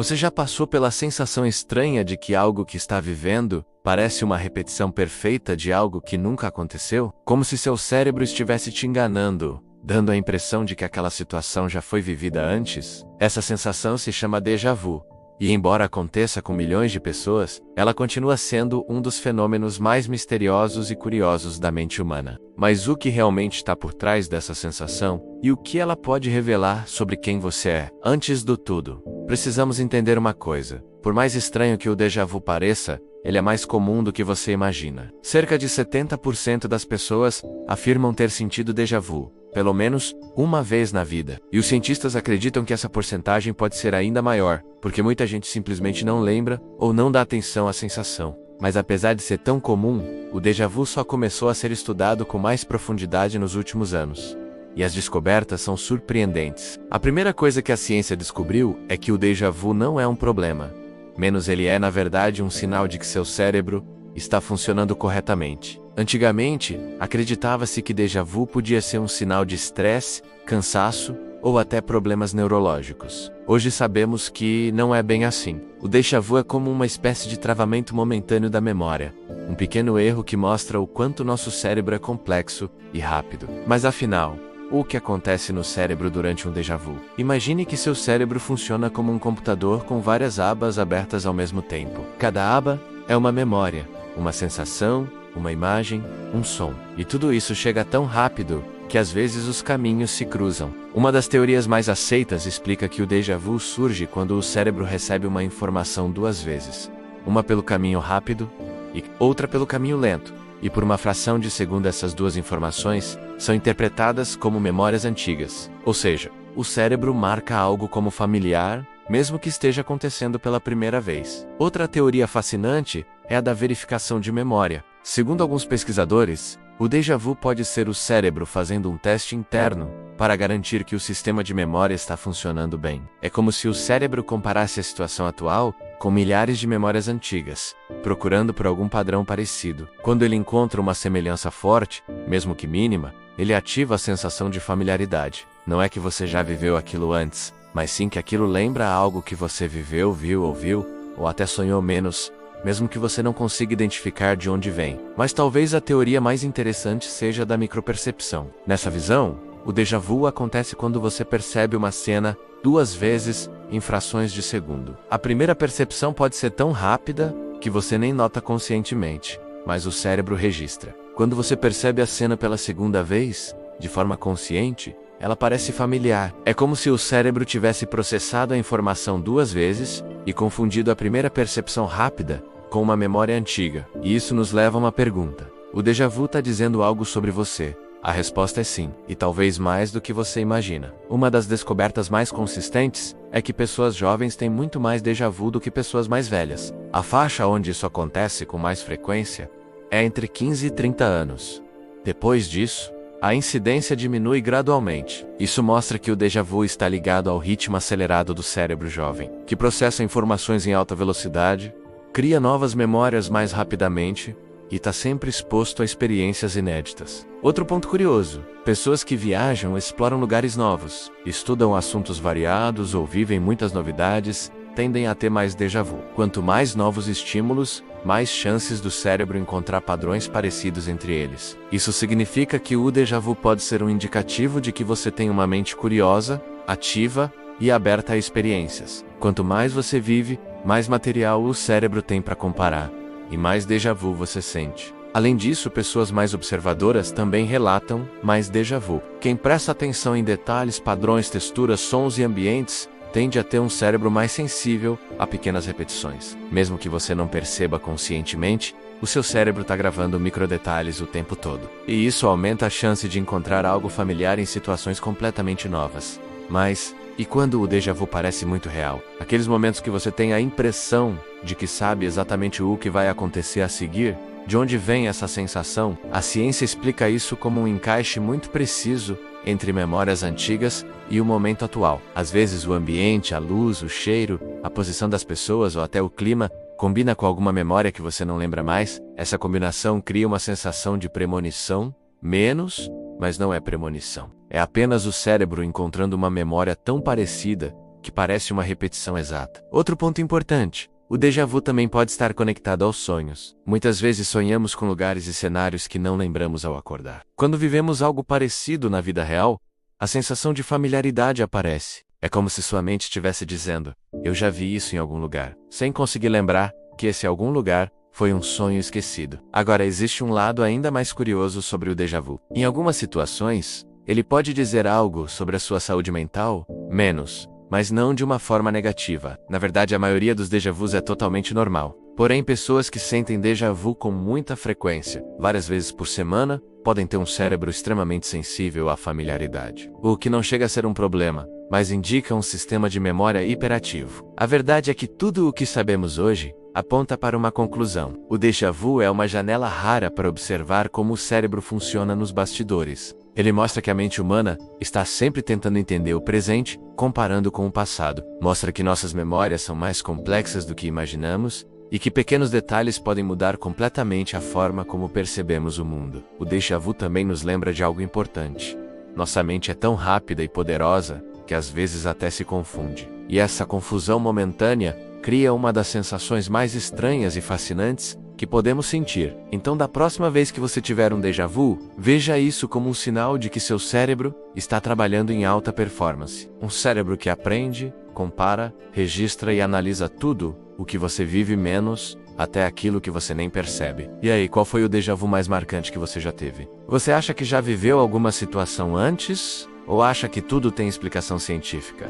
Você já passou pela sensação estranha de que algo que está vivendo parece uma repetição perfeita de algo que nunca aconteceu? Como se seu cérebro estivesse te enganando, dando a impressão de que aquela situação já foi vivida antes? Essa sensação se chama déjà vu. E embora aconteça com milhões de pessoas, ela continua sendo um dos fenômenos mais misteriosos e curiosos da mente humana. Mas o que realmente está por trás dessa sensação e o que ela pode revelar sobre quem você é? Antes do tudo, precisamos entender uma coisa. Por mais estranho que o déjà vu pareça, ele é mais comum do que você imagina. Cerca de 70% das pessoas afirmam ter sentido déjà vu, pelo menos uma vez na vida. E os cientistas acreditam que essa porcentagem pode ser ainda maior, porque muita gente simplesmente não lembra ou não dá atenção à sensação. Mas apesar de ser tão comum, o déjà vu só começou a ser estudado com mais profundidade nos últimos anos. E as descobertas são surpreendentes. A primeira coisa que a ciência descobriu é que o déjà vu não é um problema. Menos ele é, na verdade, um sinal de que seu cérebro está funcionando corretamente. Antigamente, acreditava-se que déjà vu podia ser um sinal de estresse, cansaço ou até problemas neurológicos. Hoje sabemos que não é bem assim. O déjà vu é como uma espécie de travamento momentâneo da memória, um pequeno erro que mostra o quanto nosso cérebro é complexo e rápido. Mas afinal, o que acontece no cérebro durante um déjà vu? Imagine que seu cérebro funciona como um computador com várias abas abertas ao mesmo tempo. Cada aba é uma memória, uma sensação, uma imagem, um som. E tudo isso chega tão rápido que às vezes os caminhos se cruzam. Uma das teorias mais aceitas explica que o déjà vu surge quando o cérebro recebe uma informação duas vezes. Uma pelo caminho rápido e outra pelo caminho lento. E por uma fração de segundo essas duas informações são interpretadas como memórias antigas. Ou seja, o cérebro marca algo como familiar, mesmo que esteja acontecendo pela primeira vez. Outra teoria fascinante é a da verificação de memória. Segundo alguns pesquisadores, o déjà vu pode ser o cérebro fazendo um teste interno para garantir que o sistema de memória está funcionando bem. É como se o cérebro comparasse a situação atual com milhares de memórias antigas, procurando por algum padrão parecido. Quando ele encontra uma semelhança forte, mesmo que mínima, ele ativa a sensação de familiaridade. Não é que você já viveu aquilo antes, mas sim que aquilo lembra algo que você viveu, viu, ouviu, ou até sonhou menos, mesmo que você não consiga identificar de onde vem. Mas talvez a teoria mais interessante seja a da micropercepção. Nessa visão, o déjà vu acontece quando você percebe uma cena duas vezes em frações de segundo. A primeira percepção pode ser tão rápida que você nem nota conscientemente, mas o cérebro registra. Quando você percebe a cena pela segunda vez, de forma consciente, ela parece familiar. É como se o cérebro tivesse processado a informação duas vezes e confundido a primeira percepção rápida com uma memória antiga. E isso nos leva a uma pergunta. O déjà vu está dizendo algo sobre você? A resposta é sim, e talvez mais do que você imagina. Uma das descobertas mais consistentes é que pessoas jovens têm muito mais déjà vu do que pessoas mais velhas. A faixa onde isso acontece com mais frequência é entre 15 e 30 anos. Depois disso, a incidência diminui gradualmente. Isso mostra que o déjà vu está ligado ao ritmo acelerado do cérebro jovem, que processa informações em alta velocidade, cria novas memórias mais rapidamente e está sempre exposto a experiências inéditas. Outro ponto curioso: pessoas que viajam exploram lugares novos, estudam assuntos variados ou vivem muitas novidades, tendem a ter mais déjà vu. Quanto mais novos estímulos, mais chances do cérebro encontrar padrões parecidos entre eles. Isso significa que o déjà vu pode ser um indicativo de que você tem uma mente curiosa, ativa e aberta a experiências. Quanto mais você vive, mais material o cérebro tem para comparar, e mais déjà vu você sente. Além disso, pessoas mais observadoras também relatam mais déjà vu. Quem presta atenção em detalhes, padrões, texturas, sons e ambientes tende a ter um cérebro mais sensível a pequenas repetições. Mesmo que você não perceba conscientemente, o seu cérebro está gravando microdetalhes o tempo todo. E isso aumenta a chance de encontrar algo familiar em situações completamente novas. Mas, e quando o déjà vu parece muito real? Aqueles momentos que você tem a impressão de que sabe exatamente o que vai acontecer a seguir? De onde vem essa sensação? A ciência explica isso como um encaixe muito preciso entre memórias antigas e o momento atual. Às vezes o ambiente, a luz, o cheiro, a posição das pessoas ou até o clima combina com alguma memória que você não lembra mais. Essa combinação cria uma sensação de premonição, mas não é premonição. É apenas o cérebro encontrando uma memória tão parecida que parece uma repetição exata. Outro ponto importante: o déjà vu também pode estar conectado aos sonhos. Muitas vezes sonhamos com lugares e cenários que não lembramos ao acordar. Quando vivemos algo parecido na vida real, a sensação de familiaridade aparece. É como se sua mente estivesse dizendo: eu já vi isso em algum lugar, sem conseguir lembrar que esse algum lugar foi um sonho esquecido. Agora, existe um lado ainda mais curioso sobre o déjà vu. Em algumas situações, ele pode dizer algo sobre a sua saúde mental, menos, mas não de uma forma negativa. Na verdade, a maioria dos déjà vus é totalmente normal. Porém, pessoas que sentem déjà vu com muita frequência, várias vezes por semana, podem ter um cérebro extremamente sensível à familiaridade. O que não chega a ser um problema, mas indica um sistema de memória hiperativo. A verdade é que tudo o que sabemos hoje aponta para uma conclusão. O déjà vu é uma janela rara para observar como o cérebro funciona nos bastidores. Ele mostra que a mente humana está sempre tentando entender o presente, comparando com o passado. Mostra que nossas memórias são mais complexas do que imaginamos e que pequenos detalhes podem mudar completamente a forma como percebemos o mundo. O déjà vu também nos lembra de algo importante. Nossa mente é tão rápida e poderosa que às vezes até se confunde. E essa confusão momentânea cria uma das sensações mais estranhas e fascinantes que podemos sentir. Então, da próxima vez que você tiver um déjà vu, veja isso como um sinal de que seu cérebro está trabalhando em alta performance. Um cérebro que aprende, compara, registra e analisa tudo o que você vive, menos até aquilo que você nem percebe. E aí, qual foi o déjà vu mais marcante que você já teve? Você acha que já viveu alguma situação antes? Ou acha que tudo tem explicação científica?